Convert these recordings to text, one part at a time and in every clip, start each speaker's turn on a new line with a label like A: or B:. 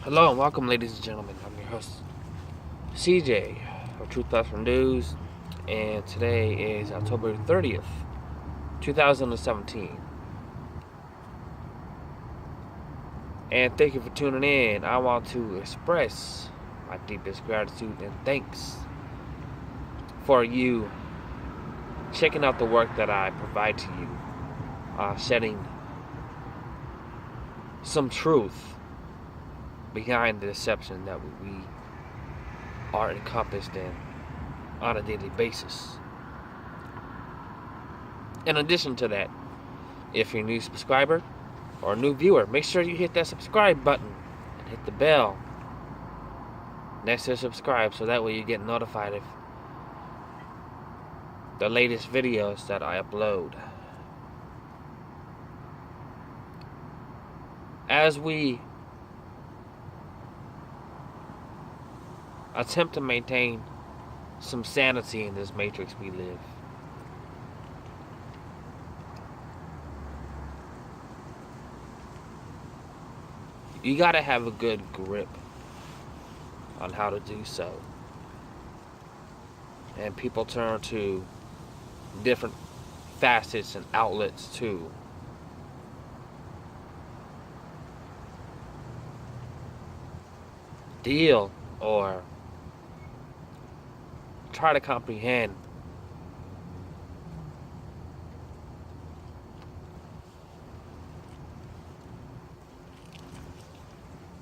A: Hello and welcome, ladies and gentlemen. I'm your host, CJ, of Truth Platform News, and today is October 30th, 2017. And thank you for tuning in. I want to express my deepest gratitude and thanks for you checking out the work that I provide to you, shedding some truth behind the deception that we are encompassed in on a daily basis. In addition to that, if you're a new subscriber or a new viewer, make sure you hit that subscribe button and hit the bell next to subscribe so that way you get notified of the latest videos that I upload. As we attempt to maintain some sanity in this matrix we live, you gotta have a good grip on how to do so. And people turn to different facets and outlets to deal or try to comprehend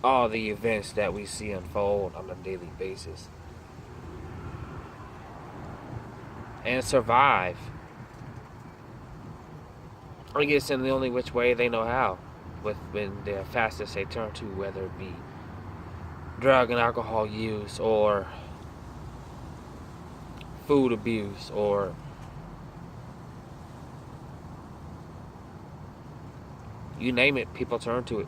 A: all the events that we see unfold on a daily basis and survive, I guess, in the only which way they know how, when the fastest they turn to, whether it be drug and alcohol use or food abuse or you name it, people turn to it.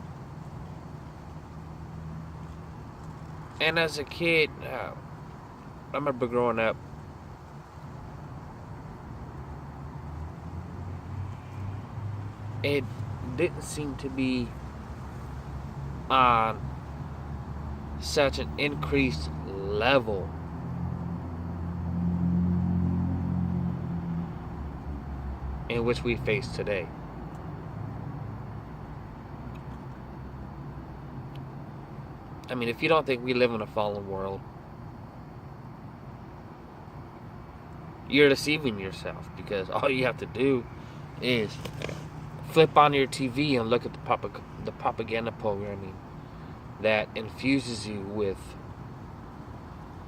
A: And as a kid, I remember growing up, it didn't seem to be on such an increased level in which we face today. I mean, if you don't think we live in a fallen world, you're deceiving yourself, because all you have to do is flip on your TV and look at the propaganda programming that infuses you with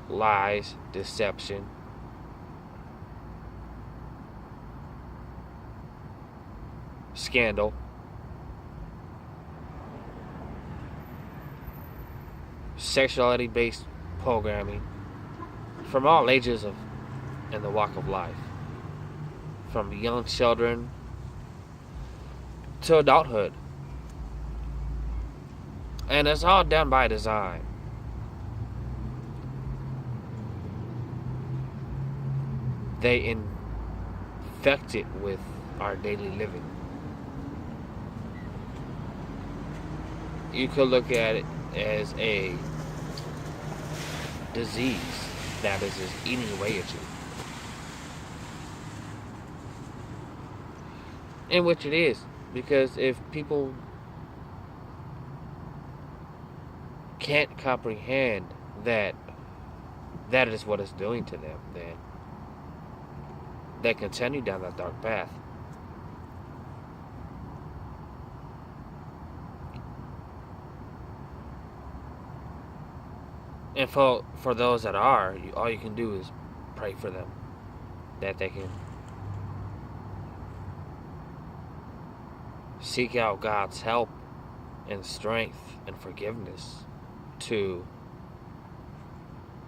A: lies, deception, scandal, sexuality-based programming from all ages of in the walk of life, from young children to adulthood. And it's all done by design. They infect it with our daily living. You could look at it as a disease that is just eating away at you. In which it is, because if people can't comprehend that is what it's doing to them, then they continue down that dark path. And for those that are, all you can do is pray for them, that they can seek out God's help and strength and forgiveness to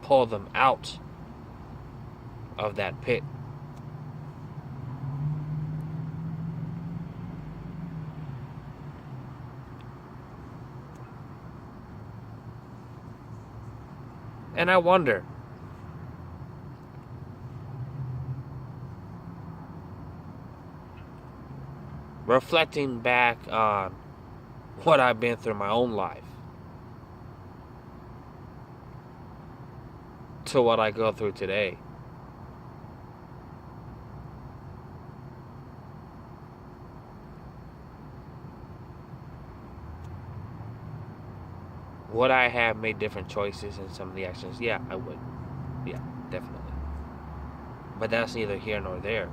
A: pull them out of that pit. And I wonder, reflecting back on what I've been through in my own life, to what I go through today. Would I have made different choices in some of the actions? Yeah, I would. Yeah, definitely. But that's neither here nor there.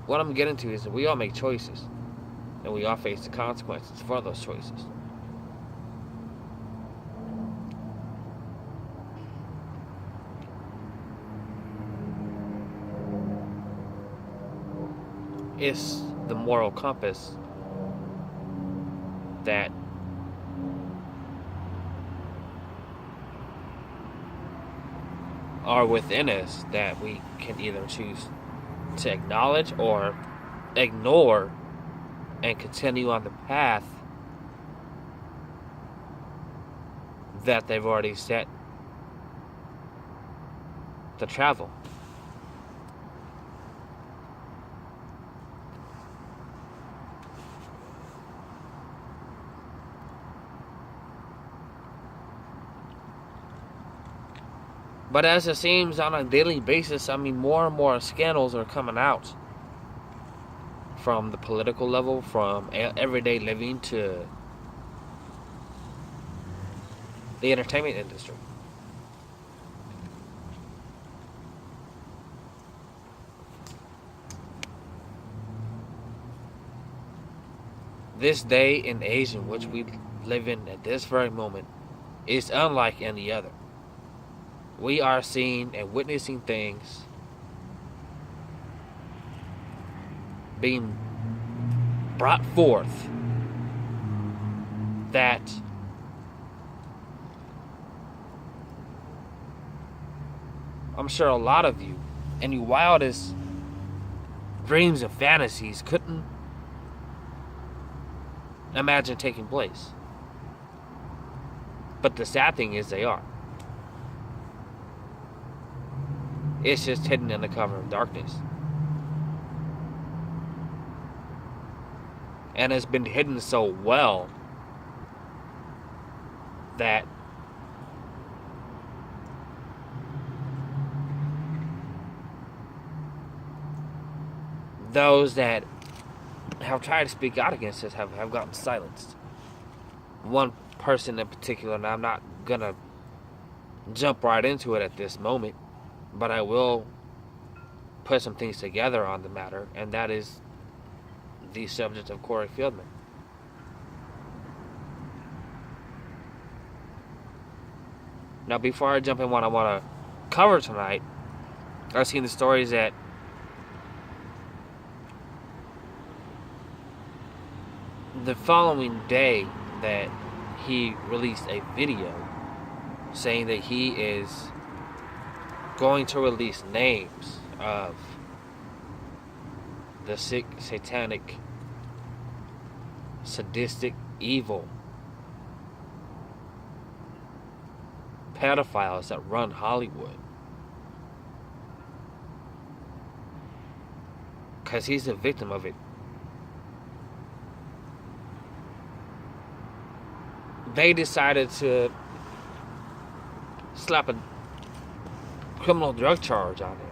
A: What I'm getting to is that we all make choices, and we all face the consequences for those choices. It's the moral compass that are within us that we can either choose to acknowledge or ignore and continue on the path that they've already set to travel. But as it seems on a daily basis, I mean, more and more scandals are coming out. From the political level, from everyday living to the entertainment industry. This day and age in which we live in at this very moment is unlike any other. We are seeing and witnessing things being brought forth that I'm sure a lot of you, in your wildest dreams and fantasies, couldn't imagine taking place. But the sad thing is they are. It's just hidden in the cover of darkness. And it's been hidden so well that those that have tried to speak out against this have gotten silenced. One person in particular, and I'm not going to jump right into it at this moment, but I will put some things together on the matter, and that is the subject of Corey Feldman. Now, before I jump in what I want to cover tonight, I've seen the stories that the following day that he released a video saying that he is going to release names of the sick, satanic, sadistic, evil pedophiles that run Hollywood. Because he's a victim of it. They decided to slap a criminal drug charge on him.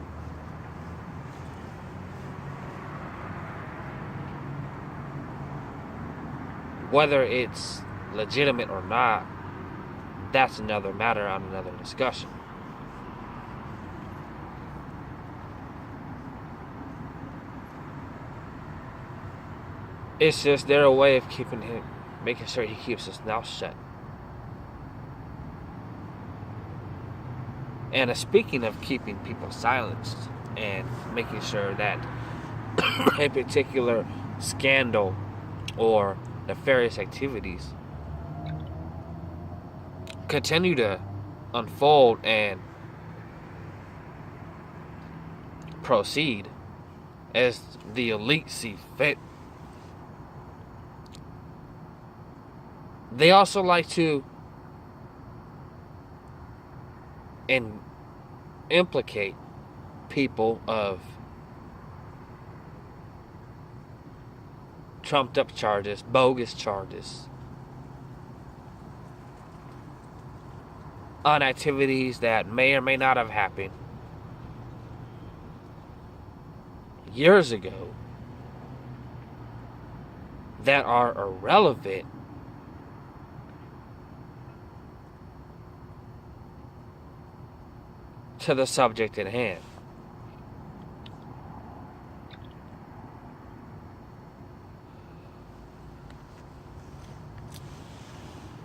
A: Whether it's legitimate or not, that's another matter on another discussion. It's just their way of keeping him, making sure he keeps his mouth shut. And speaking of keeping people silenced and making sure that a particular scandal or nefarious activities continue to unfold and proceed as the elite see fit, they also like to implicate people of trumped up charges, bogus charges, on activities that may or may not have happened years ago that are irrelevant to the subject at hand.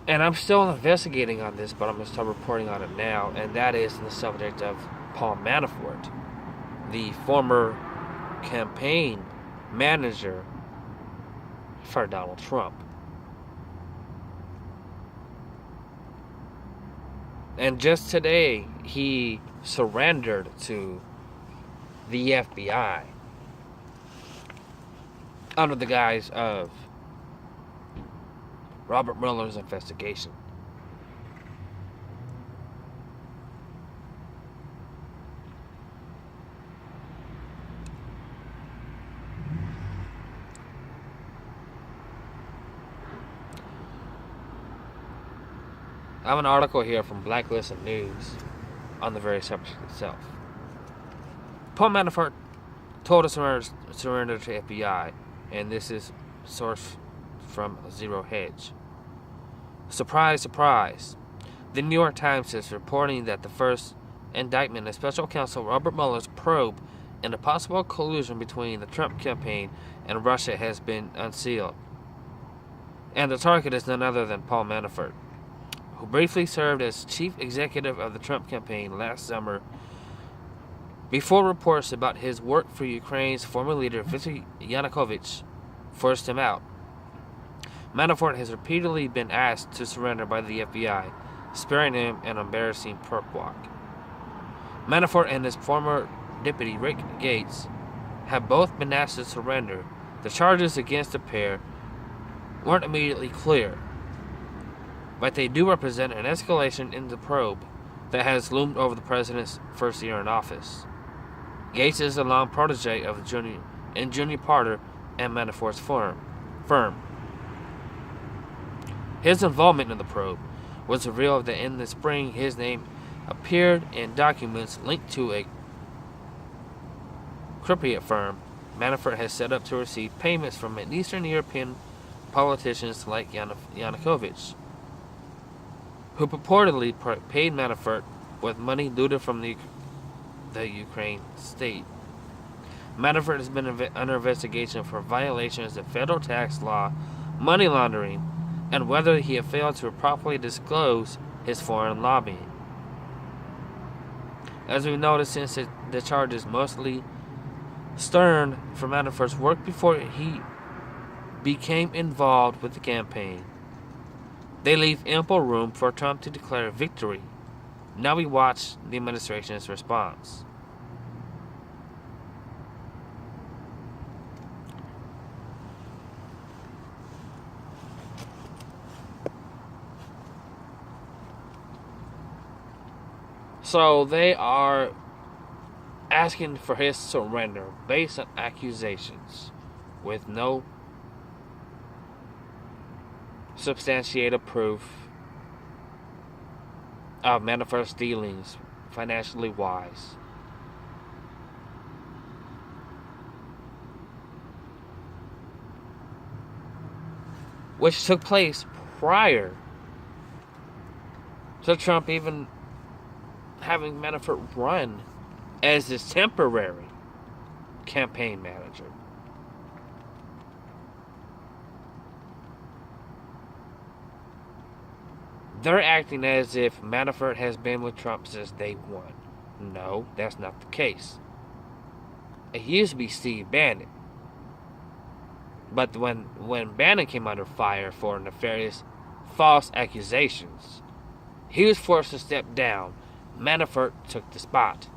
A: And I'm still investigating on this, but I'm going to start reporting on it now, and that is the subject of Paul Manafort, the former campaign manager for Donald Trump. And just today, he surrendered to the FBI under the guise of Robert Mueller's investigation. I have an article here from Blacklist News on the very subject itself. Paul Manafort told us to surrender to FBI, and this is sourced from Zero Hedge. Surprise, surprise. The New York Times is reporting that the first indictment of Special Counsel Robert Mueller's probe into possible collusion between the Trump campaign and Russia has been unsealed. And the target is none other than Paul Manafort, who briefly served as chief executive of the Trump campaign last summer before reports about his work for Ukraine's former leader Viktor Yanukovych forced him out. Manafort has repeatedly been asked to surrender by the FBI, sparing him an embarrassing perp walk. Manafort and his former deputy Rick Gates have both been asked to surrender. The charges against the pair weren't immediately clear, but they do represent an escalation in the probe that has loomed over the president's first year in office. Gates is a long protege of Junior Parter and Manafort's firm. His involvement in the probe was revealed that in the spring his name appeared in documents linked to a Cypriot firm Manafort has set up to receive payments from Eastern European politicians like Yanukovych, who purportedly paid Manafort with money looted from the Ukraine state. Manafort has been under investigation for violations of federal tax law, money laundering, and whether he had failed to properly disclose his foreign lobbying. As we've noticed, since the charges mostly stem from Manafort's work before he became involved with the campaign, they leave ample room for Trump to declare victory. Now we watch the administration's response. So they are asking for his surrender based on accusations with no substantiated proof of Manafort's dealings, financially wise. Which took place prior to Trump even having Manafort run as his temporary campaign manager. They're acting as if Manafort has been with Trump since day one. No, that's not the case. It used to be Steve Bannon. But when Bannon came under fire for nefarious false accusations, he was forced to step down. Manafort took the spot.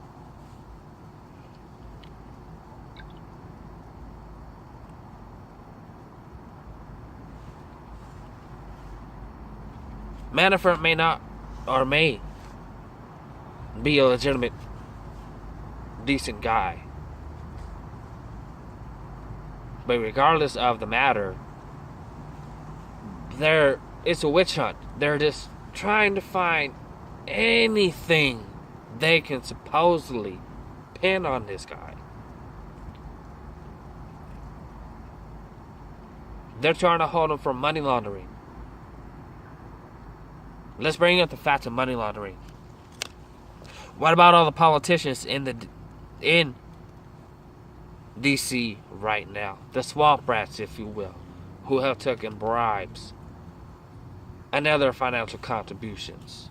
A: Manafort may not, or may be a legitimate, decent guy. But regardless of the matter, it's a witch hunt. They're just trying to find anything they can supposedly pin on this guy. They're trying to hold him for money laundering. Let's bring up the facts of money laundering. What about all the politicians in DC right now? The swamp rats, if you will, who have taken bribes and other financial contributions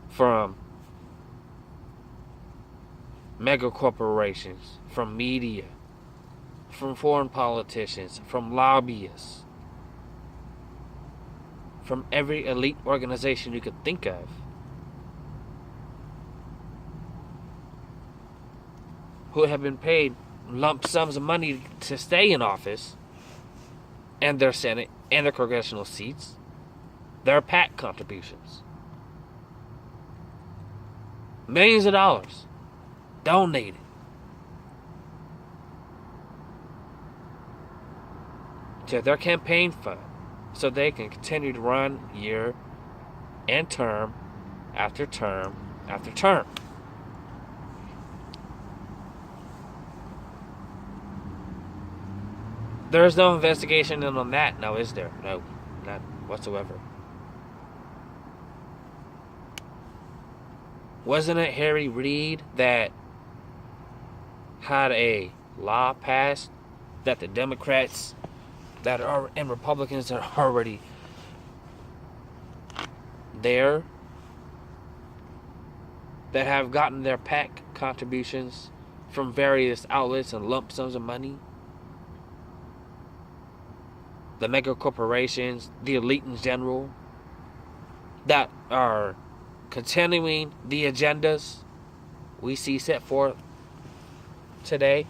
A: from mega corporations, from media, from foreign politicians, from lobbyists, from every elite organization you could think of. Who have been paid lump sums of money to stay in office, and their Senate and their congressional seats, their PAC contributions. Millions of dollars donated to their campaign fund so they can continue to run year and term after term after term. There's no investigation on that, now is there? No, not whatsoever. Wasn't it Harry Reid that had a law passed that the Democrats that are and Republicans that are already there, that have gotten their PAC contributions from various outlets and lump sums of money? The mega corporations, the elite in general, that are continuing the agendas we see set forth today.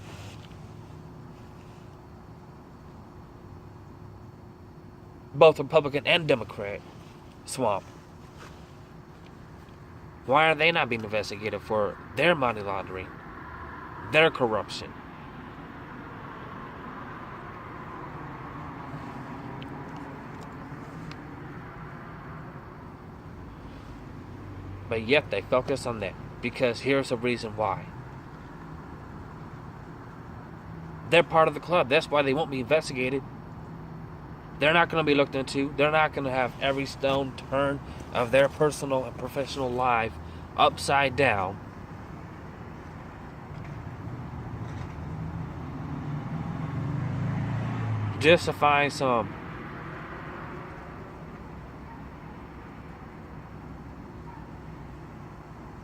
A: Both Republican and Democrat swamp. Why are they not being investigated for their money laundering, their corruption? But yet they focus on that, because here's the reason why. They're part of the club. That's why they won't be investigated. They're not going to be looked into. They're not going to have every stone turned of their personal and professional life upside down. Just to find some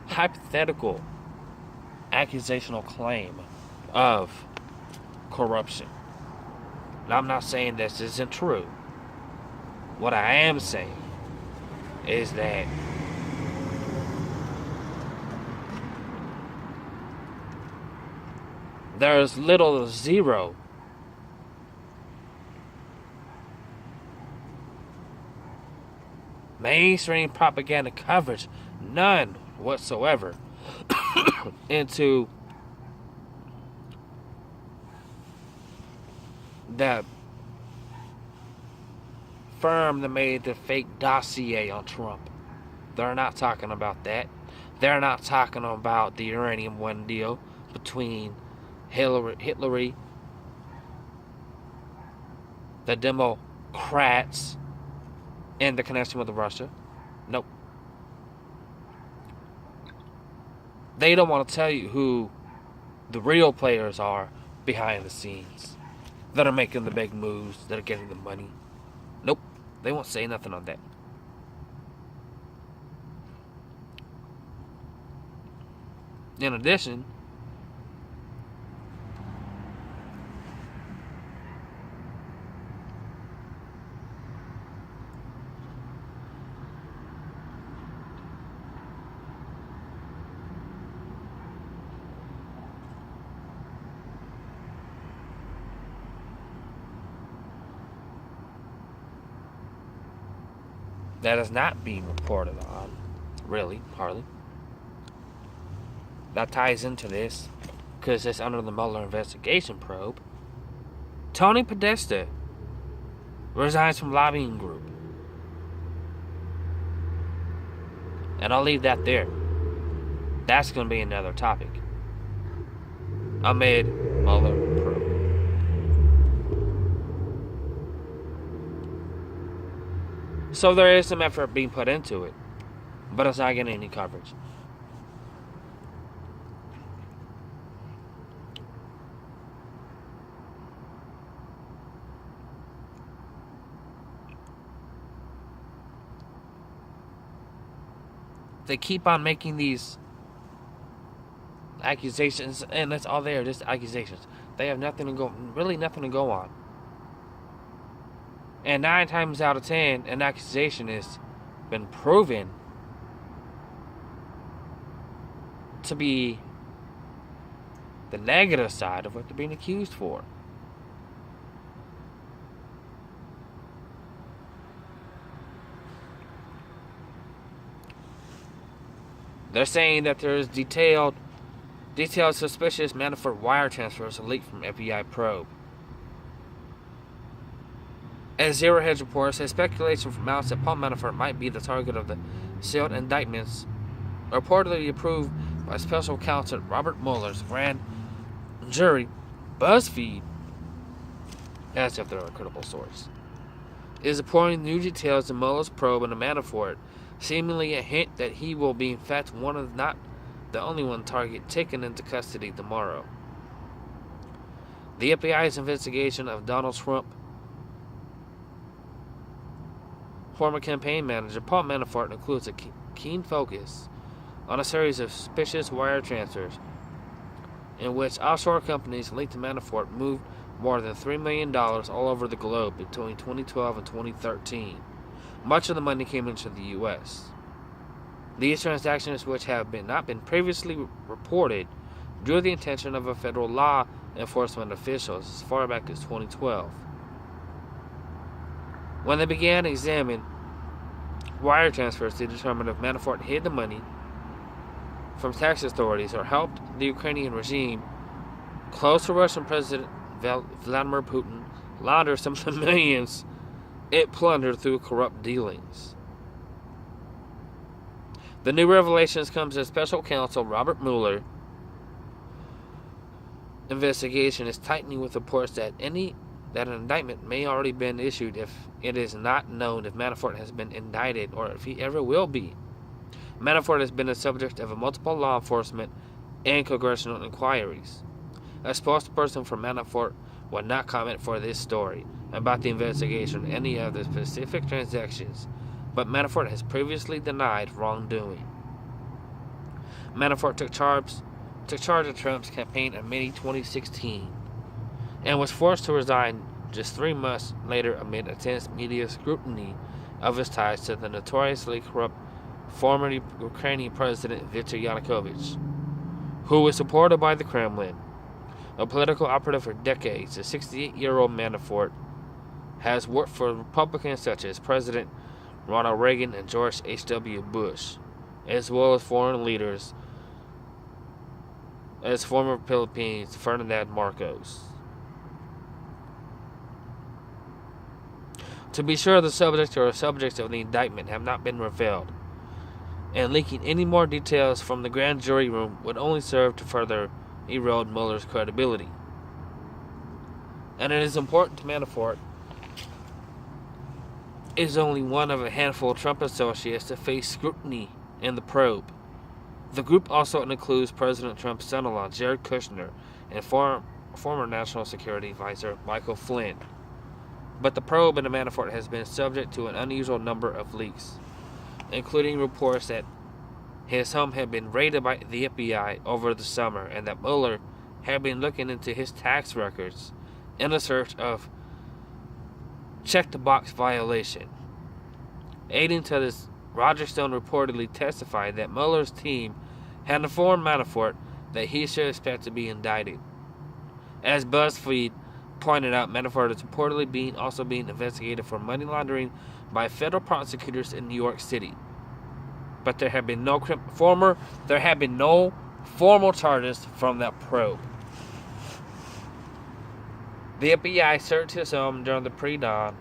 A: hypothetical accusational claim of corruption. Now, I'm not saying this isn't true. What I am saying is that there's little to zero mainstream propaganda coverage, none whatsoever, into the firm that made the fake dossier on Trump. They're not talking about that. They're not talking about the Uranium One deal between Hillary, the Democrats, and the connection with Russia. Nope. They don't want to tell you who the real players are behind the scenes that are making the big moves, that are getting the money. Nope. They won't say nothing on that. In addition, that is not being reported on, really, hardly. That ties into this, because it's under the Muller investigation probe. Tony Podesta resigns from lobbying group. And I'll leave that there. That's going to be another topic. Amid Muller probe. So there is some effort being put into it, but it's not getting any coverage. They keep on making these accusations, and that's all they are, just accusations. They have nothing to go on. And 9 times out of 10, an accusation has been proven to be the negative side of what they're being accused for. They're saying that there's detailed suspicious Manafort wire transfers leaked from FBI probe. As Zero Hedge reports, a speculation from mounts that Paul Manafort might be the target of the sealed indictments reportedly approved by special counsel Robert Mueller's grand jury, BuzzFeed, as if they're a credible source, is reporting new details in Mueller's probe into Manafort, seemingly a hint that he will be in fact not the only one target taken into custody tomorrow. The FBI's investigation of Donald Trump former campaign manager Paul Manafort includes a keen focus on a series of suspicious wire transfers in which offshore companies linked to Manafort moved more than $3 million all over the globe between 2012 and 2013. Much of the money came into the U.S. These transactions, which have not been previously reported, drew the attention of a federal law enforcement officials as far back as 2012. When they began examining wire transfers to determine if Manafort hid the money from tax authorities or helped the Ukrainian regime close to Russian President Vladimir Putin launder some of the millions it plundered through corrupt dealings. The new revelations comes as special counsel Robert Mueller investigation is tightening with reports that an indictment may already been issued if it is not known if Manafort has been indicted or if he ever will be. Manafort has been the subject of multiple law enforcement and congressional inquiries. A spokesperson for Manafort would not comment for this story about the investigation or any of the specific transactions, but Manafort has previously denied wrongdoing. Manafort took charge of Trump's campaign in May 2016 and was forced to resign just 3 months later amid intense media scrutiny of his ties to the notoriously corrupt former Ukrainian President Viktor Yanukovych, who was supported by the Kremlin. A political operative for decades, the 68-year-old Manafort has worked for Republicans such as President Ronald Reagan and George H.W. Bush, as well as foreign leaders as former Philippines Ferdinand Marcos. To be sure, the subject or subjects of the indictment have not been revealed, and leaking any more details from the grand jury room would only serve to further erode Mueller's credibility. And it is important to Manafort is only one of a handful of Trump associates to face scrutiny in the probe. The group also includes President Trump's son-in-law Jared Kushner and former National Security Advisor Michael Flynn. But the probe into Manafort has been subject to an unusual number of leaks, including reports that his home had been raided by the FBI over the summer and that Mueller had been looking into his tax records in a search of check-the-box violation. Aiding to this, Roger Stone reportedly testified that Mueller's team had informed Manafort that he should expect to be indicted. As BuzzFeed pointed out, Manafort is reportedly also being investigated for money laundering by federal prosecutors in New York City. But there have been no formal charges from that probe. The FBI searched his home during the pre-dawn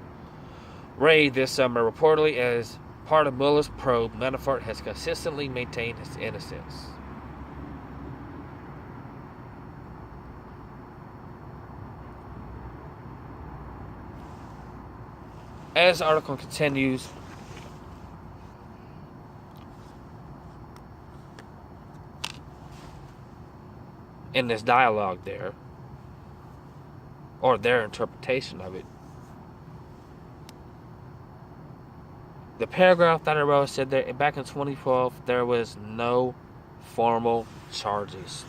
A: raid this summer, reportedly as part of Mueller's probe, Manafort has consistently maintained his innocence. As the article continues, in this dialogue there, or their interpretation of it, the paragraph that I wrote said that back in 2012 there was no formal charges.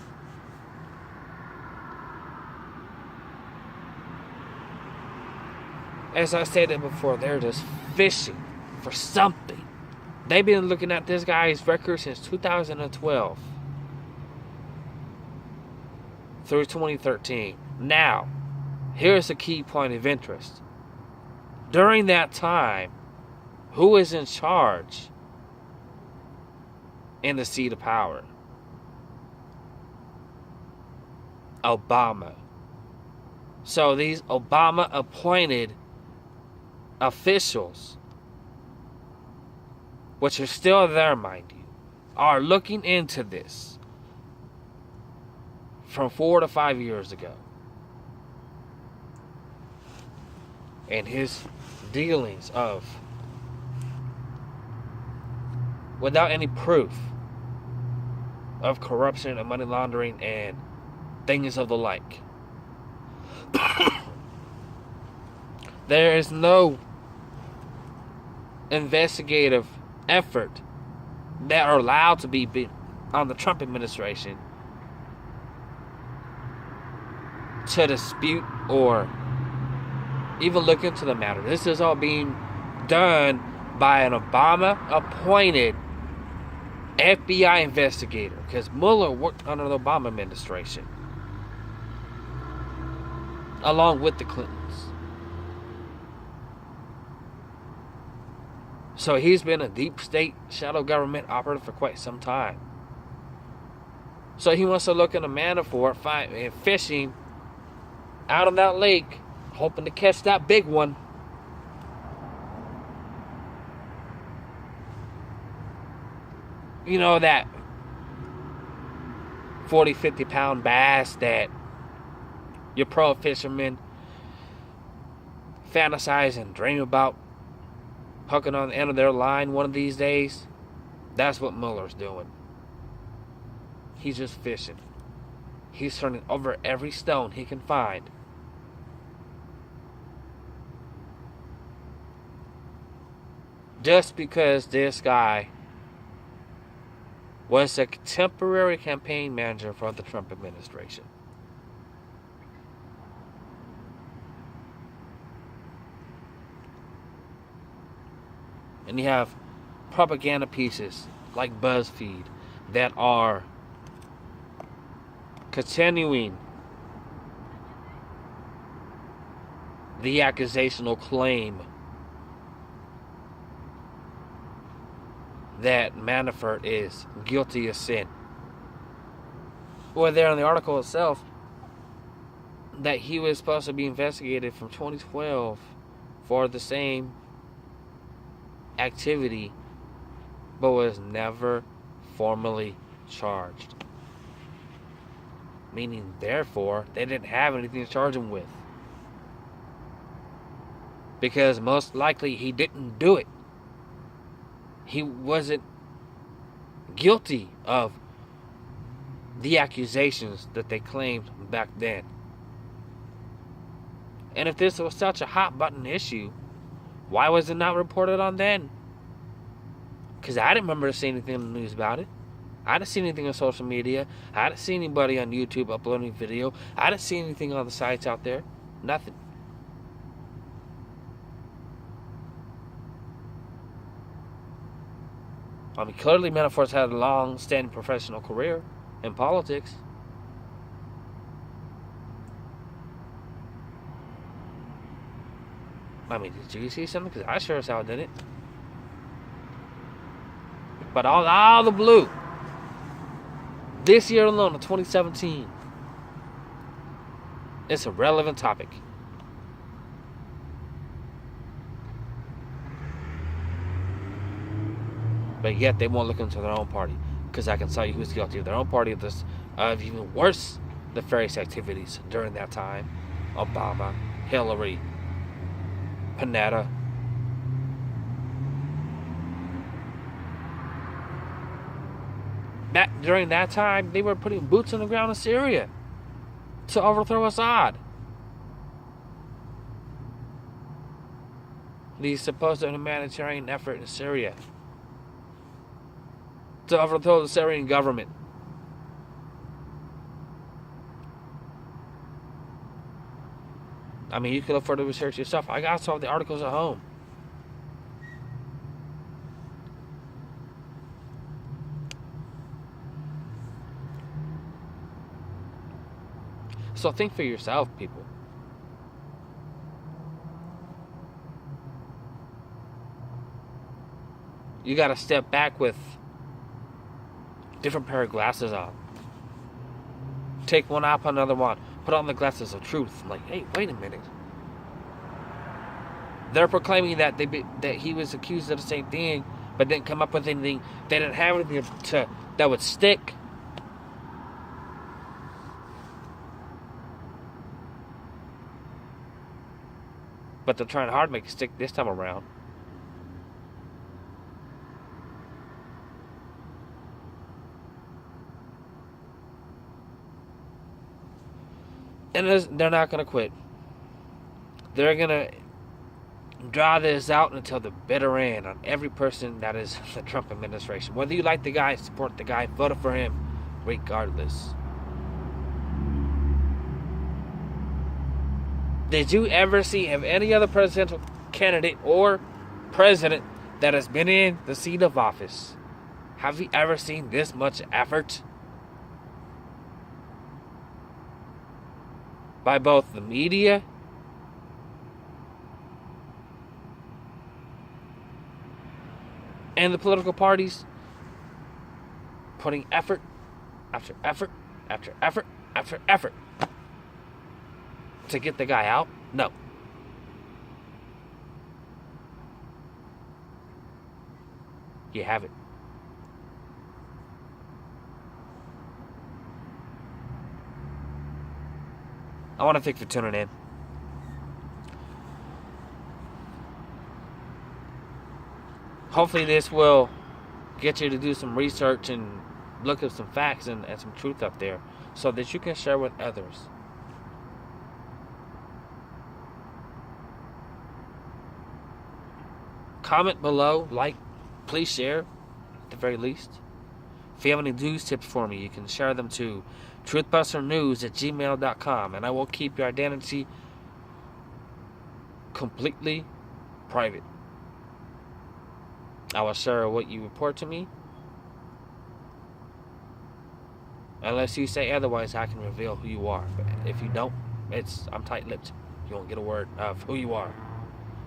A: As I stated before, they're just fishing for something. They've been looking at this guy's record since 2012 through 2013. Now, here's a key point of interest. During that time, who is in charge in the seat of power? Obama. So these Obama appointed officials, which are still there, mind you, are looking into this from 4 to 5 years ago. And his dealings of, without any proof of corruption and money laundering and things of the like. There is no investigative effort that are allowed to be on the Trump administration to dispute or even look into the matter. This is all being done by an Obama-appointed FBI investigator, because Mueller worked under the Obama administration along with the Clintons. So he's been a deep state shadow government operative for quite some time. So he wants to look into Manafort and fishing out of that lake, hoping to catch that big one. You know, that 40, 50 pound bass that your pro fishermen fantasize and dream about hooking on the end of their line one of these days. That's what Mueller's doing. He's just fishing. He's turning over every stone he can find. Just because this guy was a temporary campaign manager for the Trump administration. And you have propaganda pieces like BuzzFeed that are continuing the accusational claim that Manafort is guilty of sin. Or there in the article itself, that he was supposed to be investigated from 2012 for the same activity, but was never formally charged. Meaning, therefore, they didn't have anything to charge him with. Because most likely he didn't do it. He wasn't guilty of the accusations that they claimed back then. And if this was such a hot button issue, why was it not reported on then? Because I didn't remember seeing anything in the news about it. I didn't see anything on social media. I didn't see anybody on YouTube uploading video. I didn't see anything on the sites out there. Nothing. I mean, clearly Manafort's had a long-standing professional career in politics. I mean, did you see something? Because I sure as hell didn't. But all the blue, this year alone, in 2017, it's a relevant topic. But yet they won't look into their own party, because I can tell you who's guilty of their own party of this, of even worse nefarious activities during that time. Obama, Hillary, Panetta. During that time, they were putting boots on the ground in Syria to overthrow Assad. The supposed humanitarian effort in Syria to overthrow the Syrian government. I mean, you can look for the research yourself. I got some of the articles at home. So think for yourself, people. You got to step back with different pair of glasses on. Take one out, put another one. Put on the glasses of truth. I'm like, hey, wait a minute. They're proclaiming that that he was accused of the same thing, but didn't come up with anything. They didn't have anything that would stick. But they're trying hard to make it stick this time around. And they're not going to quit. They're going to draw this out until the bitter end on every person that is the Trump administration. Whether you like the guy, support the guy, vote for him, regardless. Did you ever see of any other presidential candidate or president that has been in the seat of office? Have you ever seen this much effort by both the media and the political parties, putting effort after effort after effort after effort to get the guy out? No. You have it. I want to thank you for tuning in. Hopefully this will get you to do some research and look up some facts and some truth up there so that you can share with others. Comment below, like, please share at the very least. If you have any news tips for me, you can share them to truthbusternews@gmail.com, and I will keep your identity completely private. I will share what you report to me. Unless you say otherwise, I can reveal who you are. But if you don't, I'm tight-lipped. You won't get a word of who you are.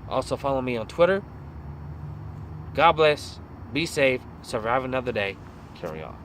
A: Also follow me on Twitter. God bless. Be safe. Survive another day. Carry on.